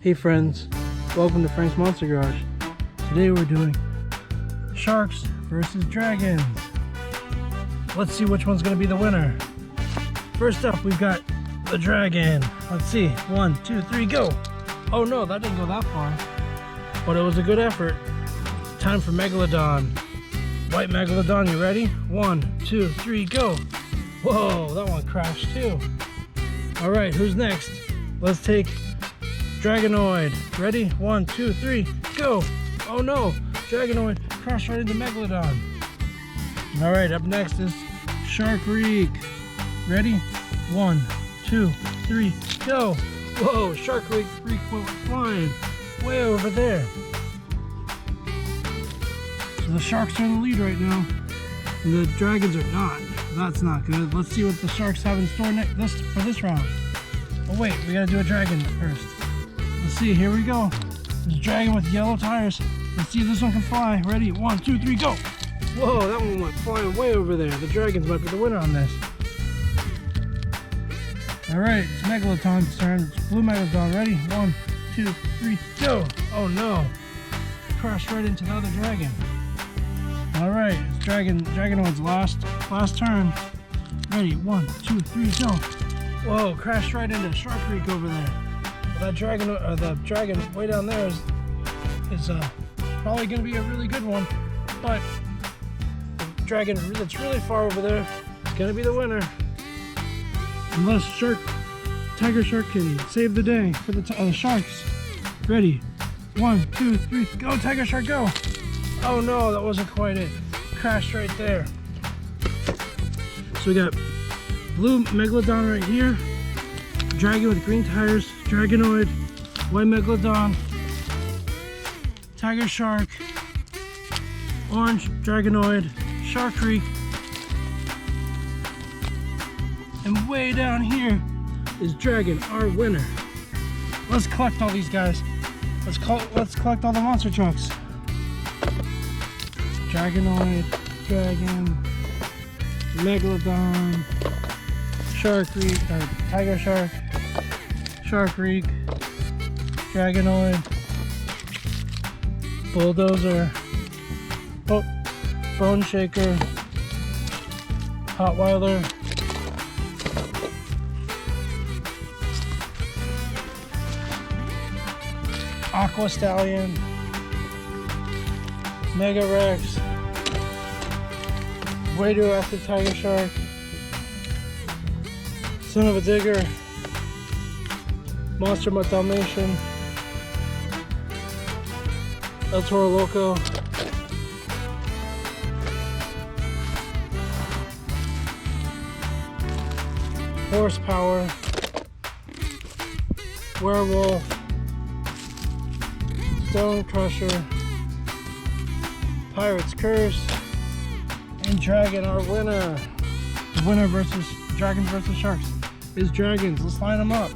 Hey friends, welcome to Frank's Monster Garage. Today we're doing sharks versus dragons. Let's see which one's going to be the winner. First up, we've got the dragon. Let's see, 1, 2, 3, go. Oh no, that didn't go that far, but it was a good effort. Time for Megalodon. White Megalodon, you ready? 1, 2, 3, go. Whoa, that one crashed too. All right, who's next? Let's take Dragonoid. Ready? 1, 2, 3, go. Oh no, Dragonoid crashed right into Megalodon. All right, up next is Shark-Reek. Ready? 1, 2, 3, go. Whoa, Shark-Reek went flying way over there. So the sharks are in the lead right now, and the dragons are not. That's not good. Let's see what the sharks have in store for this round. Oh wait, we gotta do a dragon first. Let's see, here we go. There's a dragon with yellow tires. Let's see if this one can fly. Ready? 1, 2, 3, go. Whoa, that one went flying way over there. The dragons might be the winner on this. All right, it's Megalodon's turn. It's Blue Megalodon. Ready? 1, 2, 3, go. Oh no, crashed right into the other dragon. All right, it's Dragonoid's last turn. Ready? 1, 2, 3, go. Whoa, crashed right into Shark-Reek over there. That dragon, the dragon way down there is probably going to be a really good one, but the dragon that's really far over there is going to be the winner. Unless Tiger Shark can save the day for the sharks. Ready? 1, 2, 3, go Tiger Shark, go! Oh no, that wasn't quite it. Crashed right there. So we got Blue Megalodon right here, dragon with green tires, Dragonoid, White Megalodon, Tiger Shark, Orange Dragonoid, Shark-Reek, and way down here is Dragon, our winner. Let's collect all these guys. Let's collect all the monster trucks. Dragonoid, Dragon, Megalodon, Shark-Reek, Tiger Shark, Shark-Reek, Dragonoid, Bulldozer, Bone Shaker, Hotweiler, Aqua Stallion, Mega Rex, Radioactive Tiger Shark, Son of a Digger, Monster Mutt Dalmatian, El Toro Loco, Horsepower, Werewolf, Stone Crusher, Pirate's Curse, and Dragon, our winner. The winner versus Dragons versus Sharks is Dragons. Let's line them up.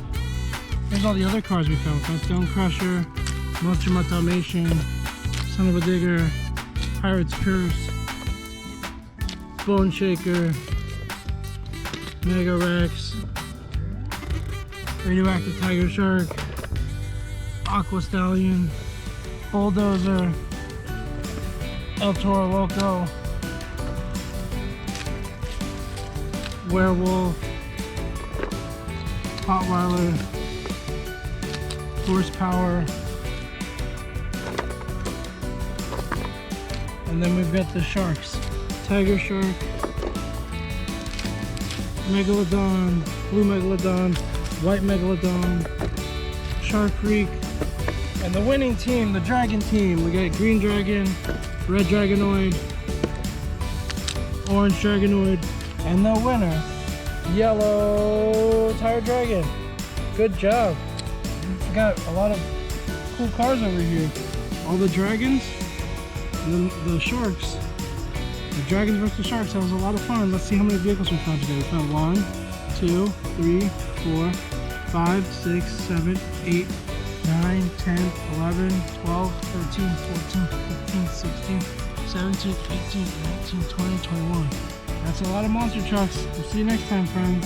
Here's all the other cars we found. Stone Crusher, Monster Mutt Dalmatian, Son of a Digger, Pirate's Curse, Bone Shaker, Mega Rex, Radioactive Tiger Shark, Aqua Stallion, Bulldozer, El Toro Loco, Werewolf, Hotweiler, Horsepower, and then we've got the sharks. Tiger Shark, Megalodon, Blue Megalodon, White Megalodon, Shark-Reek, and the winning team, the Dragon team. We got Green Dragon, Red Dragonoid, Orange Dragonoid, and the winner, Yellow Tire Dragon. Good job. We got a lot of cool cars over here. All the dragons, and the sharks. The dragons versus sharks. That was a lot of fun. Let's see how many vehicles we found today. We found 1, 2, 3, 4, 5, 6, 7, 8, 9, 10, 11, 12, 13, 14, 15, 16, 17, 18, 19, 20, 21. That's a lot of monster trucks. We'll see you next time, friends.